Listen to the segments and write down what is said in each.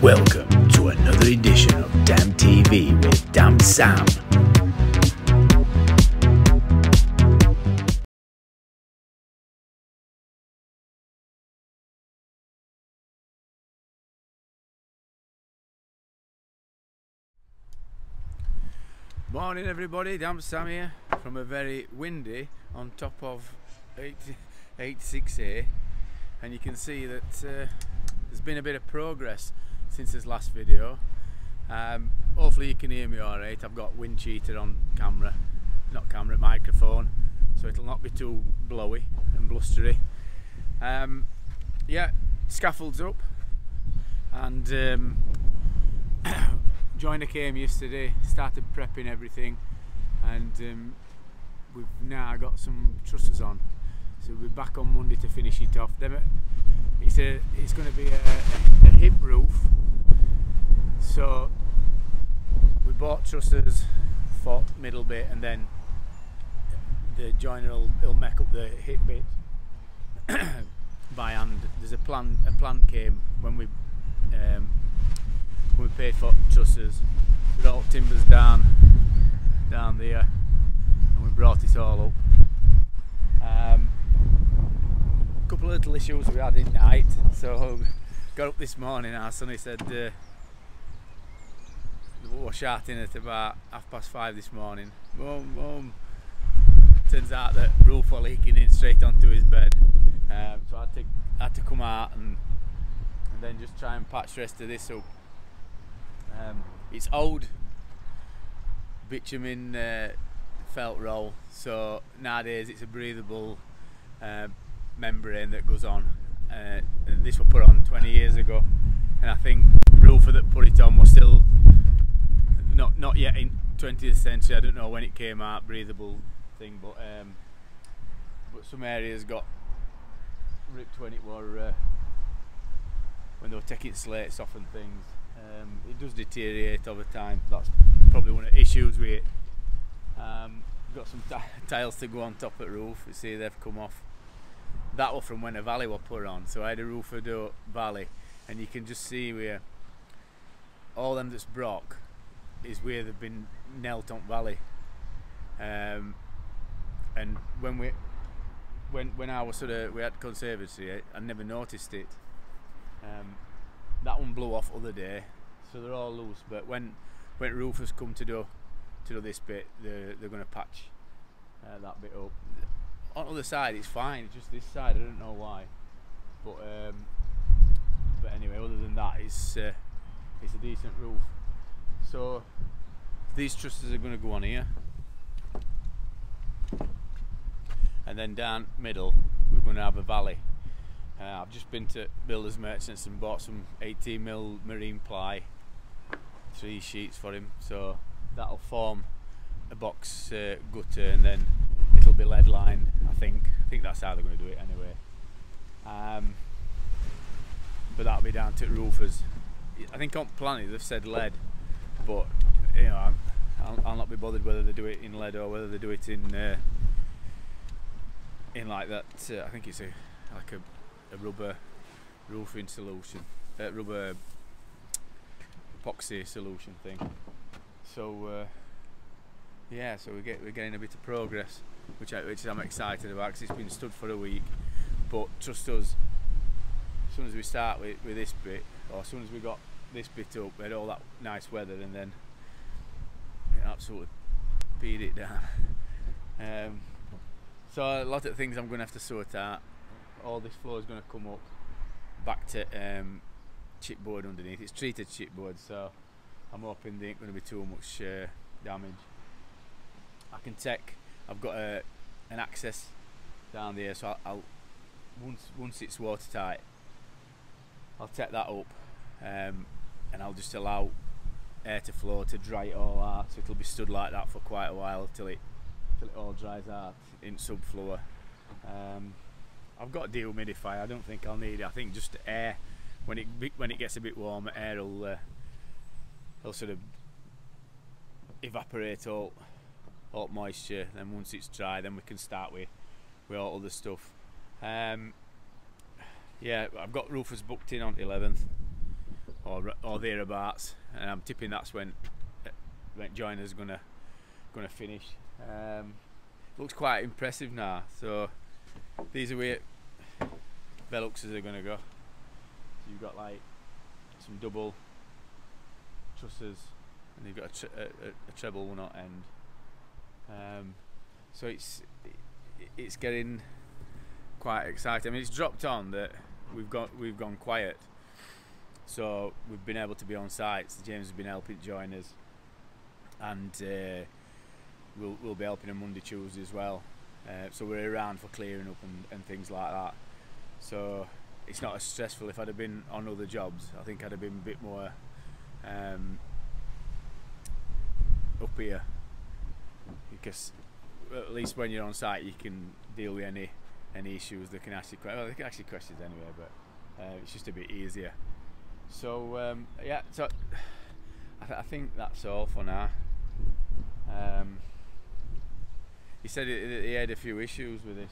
Welcome to another edition of Damn TV with Damn Sam. Morning everybody, Damn Sam here from a very windy on top of 86A, and you can see that there's been a bit of progress since this last video. Hopefully you can hear me alright. I've got wind cheater on camera, microphone, so it'll not be too blowy and blustery. Yeah, scaffold's up, and joiner came yesterday, started prepping everything, and we've now got some trusses on, so we'll be back on Monday to finish it off. It's going to be a hip roof, so we bought trusses for middle bit, and then the joiner will make up the hip bit by hand. There's a plan came when we paid for trusses. We got all timbers down there, and we brought it all up. Couple of little issues we had at night, so got up this morning. Our sonny said we were shouting at about 5:30 this morning, "Mum, Mum." Turns out that roof was leaking in straight onto his bed, so I had to come out and then just try and patch the rest of this up. It's old bitumen felt roll, so nowadays it's a breathable membrane that goes on, and this was put on 20 years ago, and I think the roofer that put it on was still not yet in 20th century. I don't know when it came out, breathable thing, but some areas got ripped when it were when they were taking slates off and things. It does deteriorate over time. That's probably one of the issues with it. Got some tiles to go on top of the roof. You see they've come off. That was from when a valley was put on, so I had a roofer do valley, and you can just see where all them that's broke is where they've been knelt on valley. And when I was we had conservatory, I never noticed it. That one blew off other day, so they're all loose. But when roofers come to do this bit, they're going to patch that bit up. On the other side it's fine, it's just this side I don't know why. But anyway, other than that, it's a decent roof. So these trusses are going to go on here, and then down middle we're going to have a valley. I've just been to Builders Merchants and bought some 18mm marine ply, 3 sheets for him, so that'll form a box gutter, and then it'll be lead lined. I think that's how they're going to do it anyway. But that'll be down to roofers. I think on Planet they've said lead, but you know, I'll not be bothered whether they do it in lead or whether they do it in like that. I think it's like a rubber roofing solution, rubber epoxy solution thing. So yeah, so we're getting a bit of progress, which I'm excited about, because it's been stood for a week. But trust us, as soon as we start with this bit, or as soon as we got this bit up, we had all that nice weather, and then it absolutely peed it down. So a lot of things I'm going to have to sort out. All this floor is going to come up back to chipboard underneath. It's treated chipboard, so I'm hoping there ain't going to be too much damage. I've got an access down there, so I'll once it's watertight, I'll take that up, and I'll just allow air to flow to dry it all out, so it'll be stood like that for quite a while till it all dries out in subfloor. I've got a dehumidifier. I don't think I'll need it. I think just air, when it gets a bit warmer, air will sort of evaporate all moisture. Then once it's dry, then we can start with all other stuff. Yeah, I've got roofers booked in on 11th. or thereabouts, and I'm tipping that's when joiner's gonna finish. Looks quite impressive now. So these are where Veluxes are gonna go. So you've got like some double trusses, and you've got a treble one at end. So it's getting quite exciting. I mean, it's dropped on that we've gone quiet, so we've been able to be on sites. James has been helping joiners, and we'll be helping them Monday, Tuesday as well. So we're around for clearing up and things like that. So it's not as stressful. If I'd have been on other jobs, I think I'd have been a bit more up here, because at least when you're on site you can deal with any issues. They can ask you they can ask you questions anyway, but it's just a bit easier. So yeah, so I think that's all for now. He said he had a few issues with this,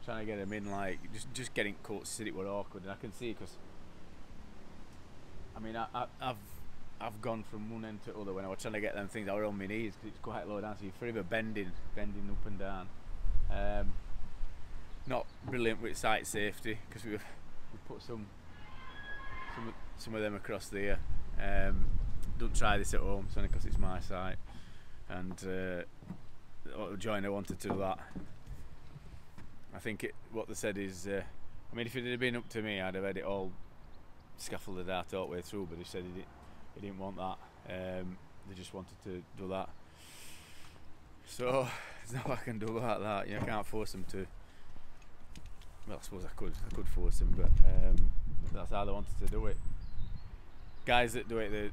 trying to get him in, like just getting caught. Said it were awkward, and I can see, because I mean I've gone from one end to other when I was trying to get them things. I was on my knees because it's quite low down, so you're forever bending up and down. Not brilliant with site safety, because we put some of them across there. Don't try this at home. It's only because it's my site, and the joiner wanted to do that. I think what they said is, I mean, if it had been up to me, I'd have had it all scaffolded out all the way through, but he said he didn't want that. They just wanted to do that. So there's nothing I can do about that. I can't force them to. Well, I suppose I could force them, but that's how they wanted to do it. Guys that do it,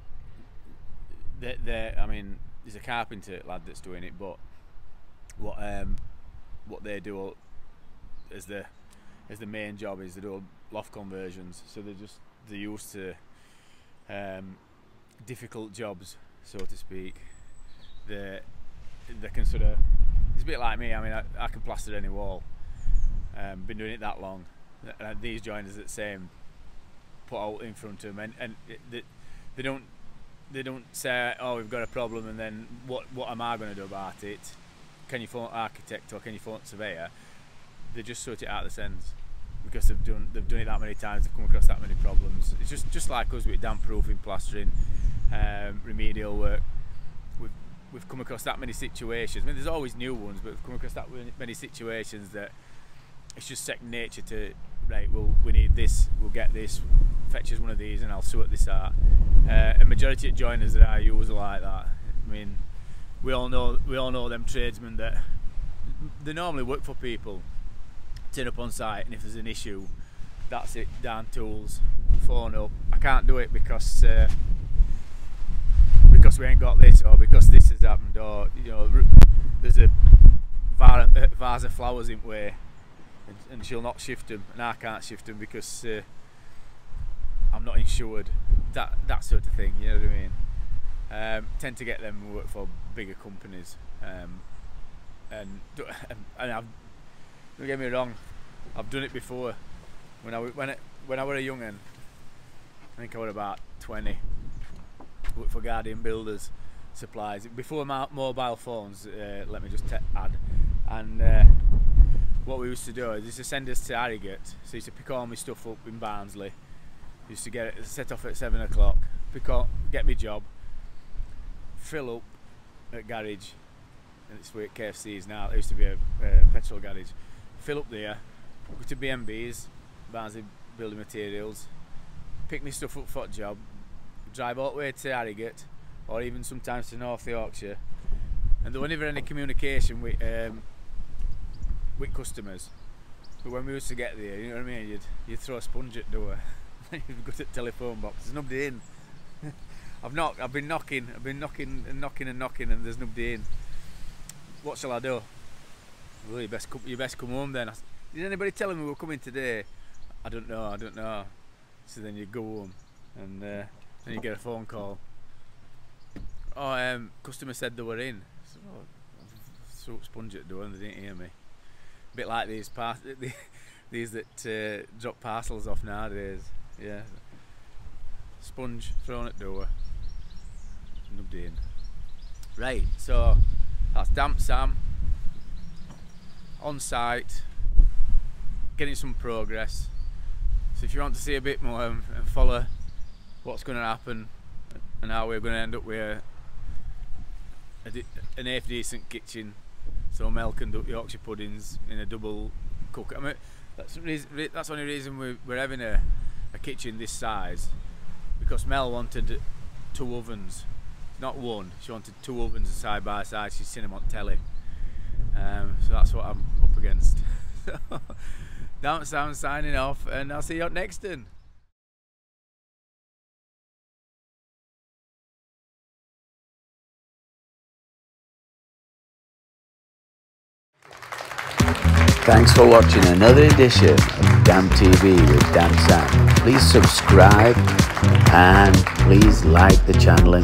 I mean, there's a carpenter lad that's doing it, but what they do as the main job is they do loft conversions. So they're used to difficult jobs, so to speak. They can sort of, it's a bit like me. I mean, I can plaster any wall. Been doing it that long. These joiners that same put out in front of them, and they don't say, oh, we've got a problem, and then what am I going to do about it? Can you phone architect or can you phone surveyor? They just sort it out the ends, because they've done it that many times. They've come across that many problems. It's just like us with damp proofing, plastering, remedial work. We've come across that many situations. I mean, there's always new ones, but we've come across that many situations that it's just second nature to, right, well, we need this, we'll get this, fetch us one of these and I'll sort this out. A majority of joiners that I use are like that. I mean, we all know them tradesmen that they normally work for people, turn up on site, and if there's an issue, that's it, down tools, phone up. I can't do it because we ain't got this, or because this has happened, or there's a vase of flowers in way, and she'll not shift them, and I can't shift them because I'm not insured. That sort of thing, you know what I mean? Tend to get them who work for bigger companies, and don't get me wrong, I've done it before. When I was a young un, I think I was about 20. Worked for Guardian Builders Supplies before mobile phones. Let me just add. And what we used to do is they used to send us to Harrogate. So I used to pick all my stuff up in Barnsley. Used to get it set off at 7 o'clock. Get me job. Fill up at garage. And it's where KFC is now. It used to be a petrol garage. Fill up there. Go to B&B's, Barnsley Building Materials. Pick my stuff up for a job. Drive all the way to Harrogate, or even sometimes to North Yorkshire, and there was never any communication with customers. But when we used to get there, you know what I mean, you'd throw a sponge at the door, you'd go to the telephone box. There's nobody in. I've been knocking, and knocking, and there's nobody in. What shall I do? Well, you best come home then. Did anybody tell me we were coming today? I don't know. So then you go home, and then you get a phone call. Oh, customer said they were in. So, threw a sponge at the door and they didn't hear me. A bit like these that drop parcels off nowadays. Yeah. sponge thrown at door, nubbed in. Right, so that's Damp Sam on site, getting some progress. So if you want to see a bit more and follow what's going to happen and how we're going to end up with an half decent kitchen, so Mel can do Yorkshire puddings in a double cook. I mean, that's the only reason we're having a kitchen this size, because Mel wanted 2 ovens, not one. She wanted 2 ovens side by side. She's seen them on telly, so that's what I'm up against. Damp Sam signing off, and I'll see you up next then. Thanks for watching another edition of Damp TV with Damp Sam. Please subscribe and please like the channel.